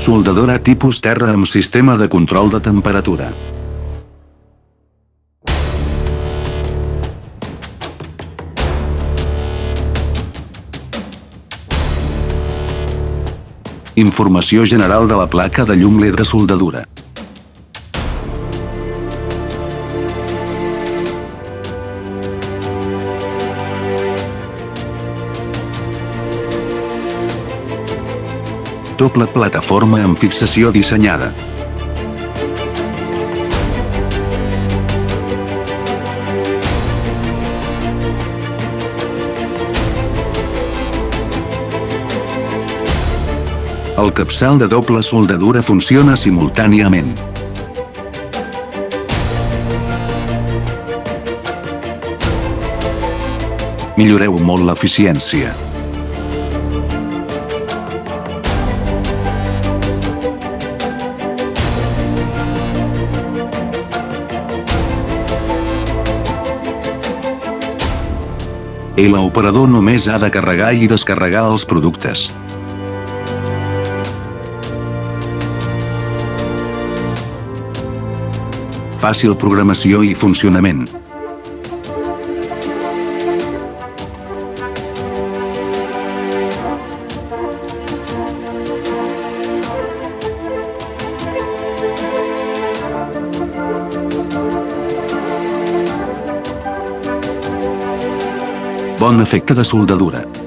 Soldadora tipus terra amb sistema de control de temperatura. Informació general de la placa de llum LED de soldadura. Doble plataforma amb fixació dissenyada. El capçal de doble soldadura funciona simultàniament. Milloreu molt l'eficiència. L'operador només ha de carregar i descarregar els productes. Fàcil programació i funcionament. Bon efecte de soldadura.